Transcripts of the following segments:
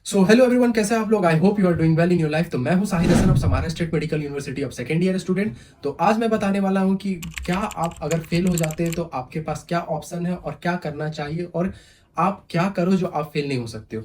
So hello everyone, कैसे हैं आप लोग। I hope you are doing well in your life. तो मैं हूं Sahid Hasan of Samara State Medical University of second year student. तो आज मैं बताने वाला हूं कि क्या आप अगर फेल हो जाते हैं तो आपके पास क्या ऑप्शन है और क्या करना चाहिए, और आप क्या करो जो आप फेल नहीं हो सकते हो।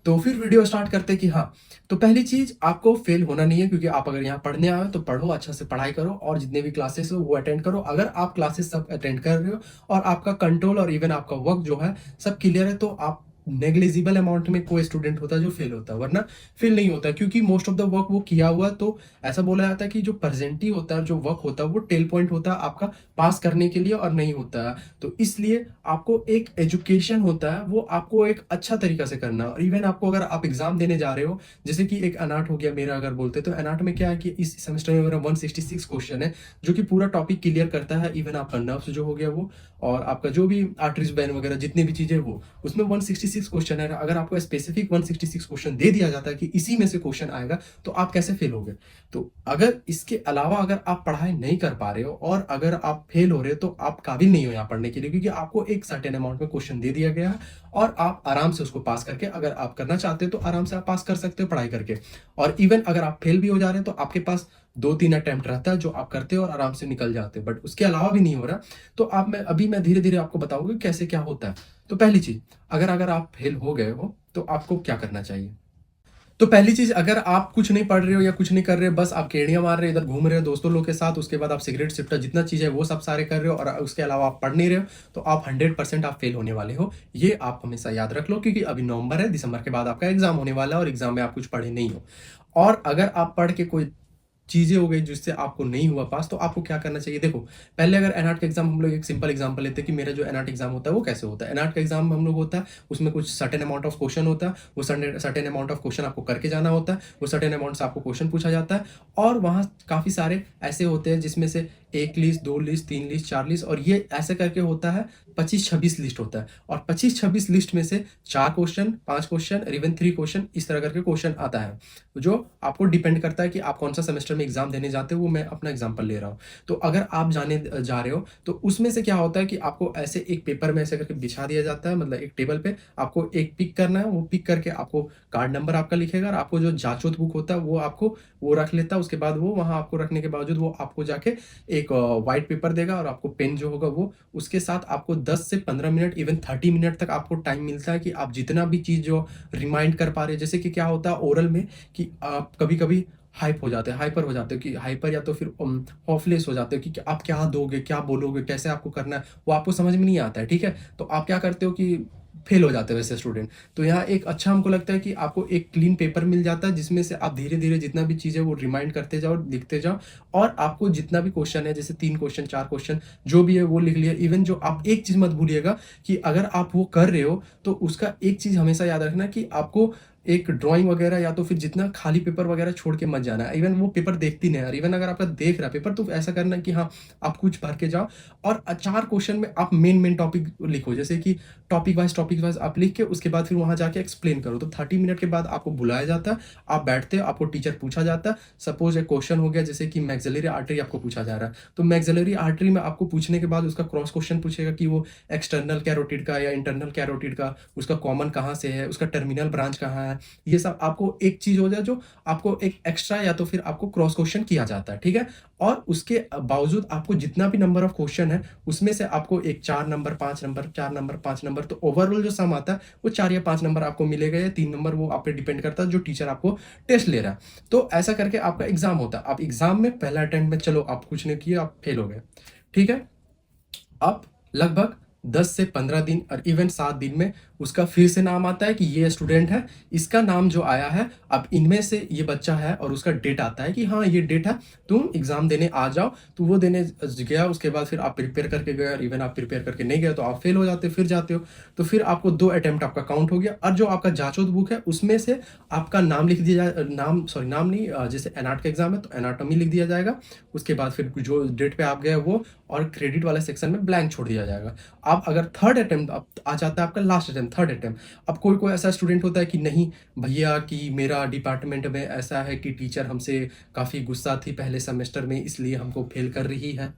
तो फिर वीडियो स्टार्ट करते हैं कि हाँ, तो पहली चीज, आपको फेल होना नहीं है, क्योंकि आप अगर यहाँ पढ़ने आए हो तो पढ़ो, अच्छा से पढ़ाई करो और जितने भी क्लासेस हो वो अटेंड करो। अगर आप क्लासेस सब अटेंड कर रहे हो और आपका कंट्रोल और इवन आपका वर्क जो है सब क्लियर है, तो आप नेग्लिजिबल अमाउंट में कोई स्टूडेंट होता है जो फेल होता है, वरना फेल नहीं होता, क्योंकि मोस्ट ऑफ द वर्क वो किया हुआ। तो ऐसा बोला जाता है कि जो प्रेजेंटी होता है, जो वर्क होता है, वो टेल पॉइंट होता है आपका पास करने के लिए और नहीं होता है। तो इसलिए आपको एक एजुकेशन होता है, वो आपको एक अच्छा तरीका से करना है। और इवन आपको अगर आप एग्जाम देने जा रहे हो, जैसे कि एक अनाट हो गया मेरा, अगर बोलते तो अनाट में क्या है कि इस सेमेस्टर में मेरा 166 क्वेश्चन है, जो कि पूरा टॉपिक क्लियर करता है। इवन आपका नर्व्स जो हो गया वो, और आपका जो भी आर्टरीज बैन वगैरह जितनी भी चीजें, वो उसमें 166 क्वेश्चन है। अगर आपको स्पेसिफिक 166 क्वेश्चन दे दिया जाता है कि इसी में से क्वेश्चन आएगा, तो आप कैसे फेल होगे। तो अगर इसके अलावा अगर आप पढ़ाई नहीं कर पा रहे हो और अगर आप फेल हो रहे हो, तो आप काबिल नहीं हो यहाँ पढ़ने के लिए, क्योंकि आपको एक सर्टेन अमाउंट में क्वेश्चन दे दिया गया है और आप आराम से उसको पास करके, अगर आप करना चाहते हो तो आराम से आप पास कर सकते हो पढ़ाई करके। और इवन अगर आप फेल भी हो जा रहे हो तो आपके पास 2-3 अटेम्प्ट रहता है जो आप करते हो और आराम से निकल जाते हो। बट उसके अलावा भी नहीं हो रहा, तो आप मैं धीरे धीरे आपको बताऊंगा कि कैसे क्या होता है। तो पहली चीज, अगर अगर आप फेल हो गए हो तो आपको क्या करना चाहिए। तो पहली चीज, अगर आप कुछ नहीं पढ़ रहे हो या कुछ नहीं कर रहे हो, बस आप केड़ियां मार रहे हो, इधर घूम रहे हो दोस्तों लोग के साथ, उसके बाद आप सिगरेट सिगटा जितना चीज है वो सब सारे कर रहे हो, और उसके अलावा आप पढ़ नहीं रहे हो, तो आप 100% आप फेल होने वाले हो। ये आप हमेशा याद रख लो, क्योंकि अभी नवंबर है, दिसंबर के बाद आपका एग्जाम होने वाला है और एग्जाम में आप कुछ पढ़े नहीं हो। और अगर आप पढ़ के कोई चीजें हो गई जिससे आपको नहीं हुआ पास, तो आपको क्या करना चाहिए। देखो, पहले अगर एनआर्ट का एग्जाम, हम लोग एक सिंपल एग्जांपल लेते हैं कि मेरा जो एनआर्ट एग्जाम होता है वो कैसे होता है। एनआर्ट का एग्जाम हम लोग होता है, उसमें कुछ सर्टेन अमाउंट ऑफ क्वेश्चन होता है, वो सर्टेन अमाउंट ऑफ क्वेश्चन आपको करके जाना होता है, वो सर्टेन अमाउंट से आपको क्वेश्चन पूछा जाता है। और वहाँ काफी सारे ऐसे होते हैं जिसमें से 1 लिस्ट, 2 लिस्ट, 3 लिस्ट, 4 लिस्ट, और ये ऐसे करके होता है 25-26 लिस्ट होता है। और 25-26 लिस्ट में से 4 क्वेश्चन, 5 क्वेश्चन, इवन 3 क्वेश्चन, इस तरह करके क्वेश्चन आता है, जो आपको डिपेंड करता है कि आप कौन सा सेमेस्टर में एग्जाम देने जाते हो। वो मैं अपना एग्जांपल ले रहा हूँ। तो अगर आप जाने जा रहे हो, तो उसमें से क्या होता है कि आपको ऐसे एक पेपर में ऐसे करके बिछा दिया जाता है, मतलब एक टेबल पे आपको एक पिक करना है। वो पिक करके आपको कार्ड नंबर आपका लिखेगा, और आपको जो जांचोत बुक होता है वो आपको वो रख लेता है। उसके बाद वो वहाँ आपको रखने के बावजूद वो आपको जाके एक व्हाइट पेपर देगा, और आपको पेन जो होगा वो, उसके साथ आपको 10 से 15 मिनट, इवन 30 मिनट तक आपको टाइम मिलता है कि आप जितना भी चीज़ जो रिमाइंड कर पा रहे हैं। जैसे कि क्या होता है ओरल में, कि आप कभी कभी हाइप हो जाते हैं, हाइपर हो जाते हो, कि हाइपर या तो फिर हॉफलेस हो जाते हो कि आप क्या दोगे, क्या बोलोगे, कैसे आपको करना है, वो आपको समझ में नहीं आता है। ठीक है, तो आप क्या करते हो कि फेल हो जाते हो वैसे स्टूडेंट। तो यहाँ एक अच्छा हमको लगता है कि आपको एक क्लीन पेपर मिल जाता है, जिसमें से आप धीरे धीरे जितना भी चीज़ है वो रिमाइंड करते जाओ, लिखते जाओ। और आपको जितना भी क्वेश्चन है, जैसे 3 क्वेश्चन, 4 क्वेश्चन, जो भी है वो लिख लिया। इवन जो आप एक चीज़ मत भूलिएगा कि अगर आप वो कर रहे हो, तो उसका एक चीज़ हमेशा याद रखना कि आपको एक ड्राइंग वगैरह या तो फिर जितना खाली पेपर वगैरह छोड़ के मत जाना है। इवन वो पेपर देखती नहीं यार, इवन अगर आपका देख रहा है पेपर, तो ऐसा करना है कि हाँ, आप कुछ भर के जाओ। और 4 क्वेश्चन में आप मेन मेन टॉपिक लिखो, जैसे कि टॉपिक वाइज आप लिख के उसके बाद फिर वहां जाके एक्सप्लेन करो। तो 30 मिनट के बाद आपको बुलाया जाता है, आप बैठते हो, आपको टीचर पूछा जाता है। सपोज एक क्वेश्चन हो गया जैसे कि मैक्सिलरी आर्टरी आपको पूछा जा रहा है, तो मैक्सिलरी आर्टरी में आपको पूछने के बाद उसका क्रॉस क्वेश्चन पूछेगा कि वो एक्सटर्नल कैरोटिड का या इंटरनल कैरोटिड का, उसका कॉमन कहाँ से है, उसका टर्मिनल ब्रांच कहाँ है। ये सब आपको एक चीज हो जाए जो आपको एक एक्स्ट्रा या तो फिर आपको क्रॉस क्वेश्चन किया जाता है। ठीक है, और उसके बावजूद आपको जितना भी नंबर ऑफ क्वेश्चन है, उसमें से आपको एक 4 नंबर, 5 नंबर, 4 नंबर, 5 नंबर, तो ओवरऑल जो सम आता है वो 4 या 5 नंबर आपको मिलेगा, या 3 नंबर, वो आप पे डिपेंड करता है जो टीचर आपको टेस्ट ले रहा है। तो ऐसा करके आपका एग्जाम होता है। आप एग्जाम में पहला अटेम्प्ट में, चलो आप कुछ नहीं किए, आप फेल हो गए, ठीक है, अब लगभग 10 से 15 दिन और इवन 7 दिन में उसका फिर से नाम आता है कि ये स्टूडेंट है, इसका नाम जो आया है, अब इनमें से ये बच्चा है, और उसका डेट आता है कि हाँ ये डेट है, तुम एग्जाम देने आ जाओ। तो वो देने गया, उसके बाद फिर आप प्रिपेयर करके गए, और इवन आप प्रिपेयर करके नहीं गए तो आप फेल हो जाते, फिर जाते हो। तो फिर आपको 2 अटेम्प्ट आपका काउंट हो गया, और जो आपका जांचोत बुक है उसमें से आपका नाम लिख दिया जाए, नाम सॉरी नाम नहीं, जैसे एनाट का एग्जाम है तो एनाटॉमी लिख दिया जाएगा। उसके बाद फिर जो डेट पे आप गए वो, और क्रेडिट वाले सेक्शन में ब्लैंक छोड़ दिया जाएगा। आप अगर थर्ड अटेम्प्ट आ जाता है आपका, लास्ट अटेम्प्ट, थर्ड अटेम्प्ट। अब कोई कोई ऐसा स्टूडेंट होता है कि नहीं भैया, कि मेरा डिपार्टमेंट में ऐसा है कि टीचर हमसे काफ़ी गुस्सा थी पहले सेमेस्टर में, इसलिए हमको फेल कर रही है।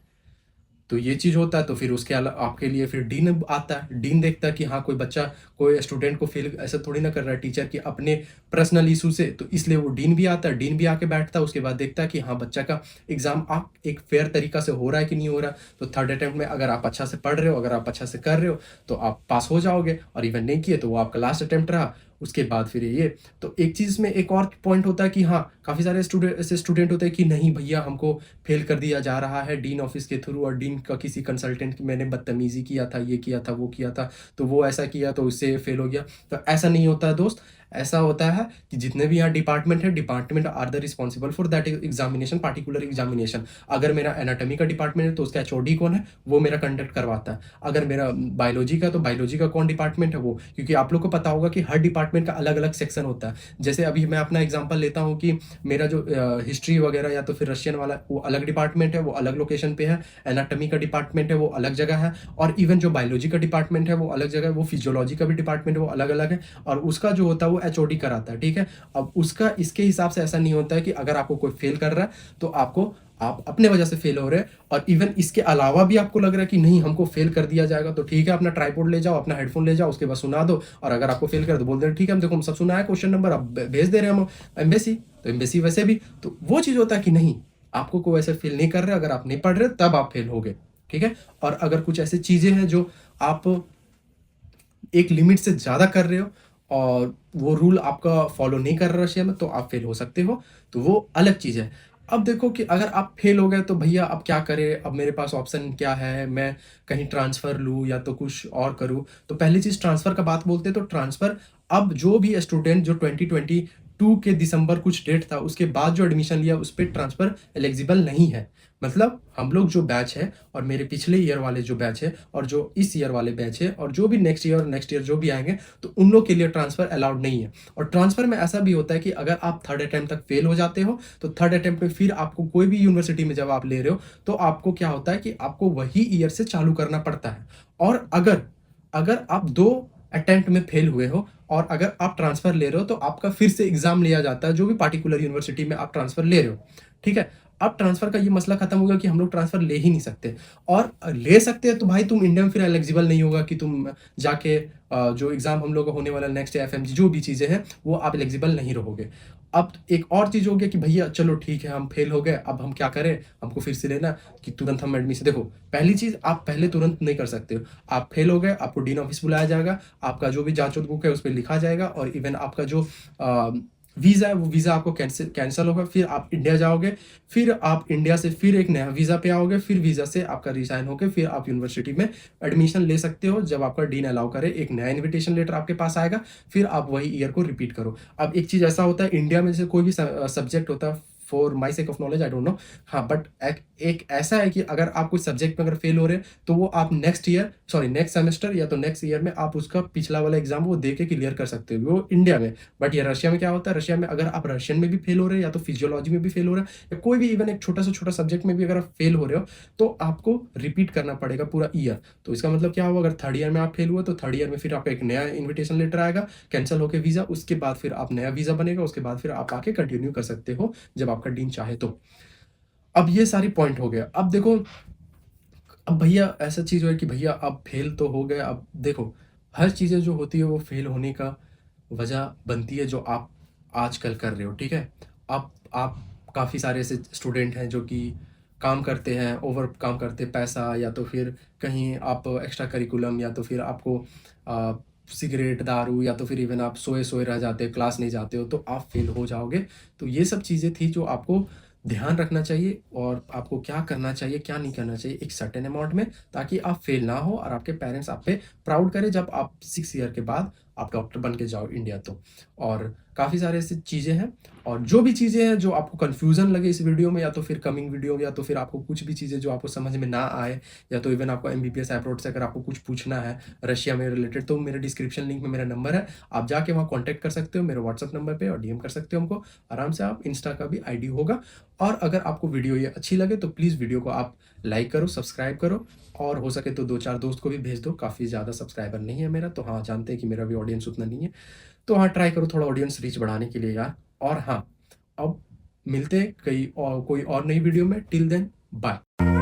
तो ये चीज़ होता है, तो फिर उसके आपके लिए फिर डीन आता है। डीन देखता है कि हाँ, कोई बच्चा कोई स्टूडेंट को फ़ेल ऐसा थोड़ी ना कर रहा है टीचर कि अपने पर्सनल इश्यू से, तो इसलिए वो डीन भी आता है। डीन भी आके बैठता है, उसके बाद देखता है कि हाँ, बच्चा का एग्ज़ाम आप एक फ़ेयर तरीक़ा से हो रहा है कि नहीं हो रहा। तो थर्ड अटेम्प्ट में अगर आप अच्छा से पढ़ रहे हो, अगर आप अच्छा से कर रहे हो, तो आप पास हो जाओगे, और इवन नहीं किए तो वो आपका लास्ट अटेम्प्ट रहा। उसके बाद फिर ये तो एक चीज़ में एक और पॉइंट होता है कि हाँ, काफ़ी सारे ऐसे स्टूडेंट होते हैं कि नहीं भैया, हमको फ़ेल कर दिया जा रहा है डीन ऑफ़िस के थ्रू, और डीन का किसी कंसल्टेंट की मैंने बदतमीज़ी किया था, ये किया था, वो किया था, तो वो ऐसा किया तो उससे फ़ेल हो गया। तो ऐसा नहीं होता है दोस्त। ऐसा होता है कि जितने भी यहाँ डिपार्टमेंट है, department are the responsible for that examination, particular examination. अगर मेरा एनाटॉमी का डिपार्टमेंट है तो उसका एचओडी कौन है, वो मेरा कंडक्ट करवाता है। अगर मेरा बायोलॉजी का, तो बायोलॉजी का कौन डिपार्टमेंट है, वो। क्योंकि आप लोग को पता होगा कि हर डिपार्टमेंट का अलग-अलग सेक्शन होता है। जैसे अभी मैं अपना एग्ज़ाम्पल लेता हूँ कि मेरा जो हिस्ट्री वगैरह या तो फिर रशियन वाला, वो अलग डिपार्टमेंट है, वो अलग लोकेशन पे है। एनाटॉमी का डिपार्टमेंट है, वो अलग जगह है। और इवन जो बायोलॉजी का डिपार्टमेंट है, वो अलग जगह है। वो फिजियोलॉजी का भी डिपार्टमेंट है, वो अलग-अलग है। और उसका जो होता है वो एचओडी कराता है, ठीक है? अब उसका इसके हिसाब से ऐसा नहीं होता है कि अगर आपको कोई फ़ेल कर रहा है, तो आप अपने वजह से फ़ेल हो रहे हैं, और इवन इसके अलावा भी आपको लग रहा है कि नहीं, हमको फ़ेल कर दिया जाएगा, तो ठीक है, अपना ट्राइपॉड ले जाओ, अपना हेडफ़ोन ले जाओ, उसके बाद सुना दो। और अगर आपको फ़ेल करे तो बोल दो, ठीक है, हम देखो हम सब सुना है क्वेश्चन नंबर, अब भेज दे रहे हैं हम एम्बेसी। तो एम्बेसी वैसे भी, तो वो चीज़ होता है कि नहीं, आपको कोई ऐसे फ़ेल नहीं कर रहे, अगर आप नहीं पढ़ रहे तब आप फ़ेल होगे, ठीक है? और अगर कुछ ऐसी चीज़ें हैं जो आप एक लिमिट से ज़्यादा कर रहे हो, और वो रूल आपका फॉलो नहीं कर रहा रशिया में, तो आप फेल हो सकते हो, तो वो अलग चीज़ है। अब देखो कि अगर आप फेल हो गए तो भैया अब क्या करें? अब मेरे पास ऑप्शन क्या है? मैं कहीं ट्रांसफ़र लूँ या तो कुछ और करूँ? तो पहली चीज़ ट्रांसफ़र का बात बोलते हैं, तो ट्रांसफ़र, अब जो भी स्टूडेंट जो 2022 के दिसंबर कुछ डेट था, उसके बाद जो एडमिशन लिया, उस पे ट्रांसफ़र एलिजिबल नहीं है। मतलब हम लोग जो बैच है, और मेरे पिछले ईयर वाले जो बैच है, और जो इस ईयर वाले बैच है, और जो भी नेक्स्ट ईयर जो भी आएँगे, तो उन लोग के लिए ट्रांसफ़र अलाउड नहीं है। और ट्रांसफ़र में ऐसा भी होता है कि अगर आप थर्ड अटेम्प्ट तक फेल हो जाते हो, तो थर्ड अटेम्प्ट में फिर आपको कोई भी यूनिवर्सिटी में जब आप ले रहे हो, तो आपको क्या होता है कि आपको वही ईयर से चालू करना पड़ता है। और अगर अगर आप 2 अटेम्प्ट में फेल हुए हो, और अगर आप ट्रांसफ़र ले रहे हो, तो आपका फिर से एग्ज़ाम लिया जाता है, जो भी पार्टिकुलर यूनिवर्सिटी में आप ट्रांसफ़र ले रहे हो। ठीक है? अब ट्रांसफ़र का ये मसला खत्म हो गया कि हम लोग ट्रांसफ़र ले ही नहीं सकते, और ले सकते हैं तो भाई तुम इंडिया में फिर एलिजिबल नहीं होगा कि तुम जाके जो एग्ज़ाम हम लोग का होने वाला नेक्स्ट एफएमजी जो भी चीज़ें हैं, वो आप एलिजिबल नहीं रहोगे। अब एक और चीज़ हो गया कि भैया चलो ठीक है, हम फेल हो गए, अब हम क्या करें? हमको फिर से लेना कि तुरंत हम एडमिशन, देखो पहली चीज़, आप पहले तुरंत नहीं कर सकते हो। आप फेल हो गए, आपको डीन ऑफिस बुलाया जाएगा, आपका जो भी जाँच बुक है उस पे लिखा जाएगा, और इवन आपका जो अ, वीज़ा है, वो वीज़ा आपको कैंसल होगा, फिर आप इंडिया जाओगे, फिर आप इंडिया से फिर एक नया वीज़ा पे आओगे, फिर वीज़ा से आपका रिसाइन होके फिर आप यूनिवर्सिटी में एडमिशन ले सकते हो, जब आपका डीन अलाउ करे, एक नया इन्विटेशन लेटर आपके पास आएगा, फिर आप वही ईयर को रिपीट करो। अब एक चीज़ ऐसा होता है, इंडिया में जैसे कोई भी सब्जेक्ट होता है, for my sake of knowledge I don't know, हाँ, बट एक ऐसा है कि अगर आप कुछ सब्जेक्ट में अगर फेल हो रहे हैं, तो वो आप नेक्स्ट सेमेस्टर या तो नेक्स्ट ईयर में आप उसका पिछला वाला एग्जाम वो दे के क्लियर कर सकते हो, वो इंडिया में। बट ये रशिया में क्या होता है, रशिया में अगर आप रशियन में भी फेल हो रहे हैं, या तो फिजियोलॉजी में भी फेल हो रहे हैं, या कोई भी इवन एक छोटा से छोटा सब्जेक्ट में भी अगर आप फेल हो रहे हो, तो आपको रिपीट करना पड़ेगा पूरा ईयर। तो इसका मतलब क्या हुआ, अगर थर्ड ईयर में आप फेल हुए, तो थर्ड ईयर में फिर आपका एक नया इन्विटेशन लेटर आएगा, कैंसिल होकर वीज़ा, उसके बाद फिर आप नया वीज़ा बनेगा, उसके बाद फिर आप आके कंटिन्यू कर सकते हो, जब आपका डीन चाहे तो। अब ये सारी पॉइंट हो गया। अब देखो, अब भैया ऐसा चीज़ है कि भैया अब फेल तो हो गए, अब देखो हर चीज़ें जो होती है वो फेल होने का वजह बनती है, जो आप आजकल कर रहे हो, ठीक है? आप काफ़ी सारे ऐसे स्टूडेंट हैं जो कि काम करते हैं, ओवर काम करते हैं, पैसा, या तो फिर कहीं आप एक्स्ट्रा करिकुलम, या तो फिर आपको अ, सिगरेट, दारू, या तो फिर इवन आप सोए-सोए रह जाते हो, क्लास नहीं जाते हो, तो आप फेल हो जाओगे। तो ये सब चीज़ें थी जो आपको ध्यान रखना चाहिए, और आपको क्या करना चाहिए, क्या नहीं करना चाहिए एक सर्टेन अमाउंट में, ताकि आप फेल ना हो, और आपके पेरेंट्स आप पे प्राउड करें जब आप 6 ईयर के बाद आप डॉक्टर बन के जाओ इंडिया तो। और काफ़ी सारे ऐसी चीज़ें हैं, और जो भी चीज़ें हैं जो आपको कन्फ्यूज़न लगे इस वीडियो में, या तो फिर कमिंग वीडियो में, या तो फिर आपको कुछ भी चीज़ें जो आपको समझ में ना आए, या तो इवन आपको एमबीबीएस अब्रॉड से अगर आपको कुछ पूछना है रशिया में रिलेटेड, तो मेरे डिस्क्रिप्शन लिंक में मेरा नंबर है, आप जाके वहाँ कॉन्टैक्ट कर सकते हो मेरे व्हाट्सएप नंबर पे, और डीएम कर सकते हो हमको आराम से, आप इंस्टा का भी आईडी होगा। और अगर आपको वीडियो ये अच्छी लगे, तो प्लीज़ वीडियो को आप लाइक करो, सब्सक्राइब करो, और हो सके तो 2-4 दोस्त को भी भेज दो। काफ़ी ज़्यादा सब्सक्राइबर नहीं है मेरा, तो हाँ, जानते हैं कि मेरा भी ऑडियंस उतना नहीं है। तो हाँ, ट्राई करो थोड़ा ऑडियंस रीच बढ़ाने के लिए यार। और हाँ, अब मिलते हैं कोई और नई वीडियो में। Till then bye.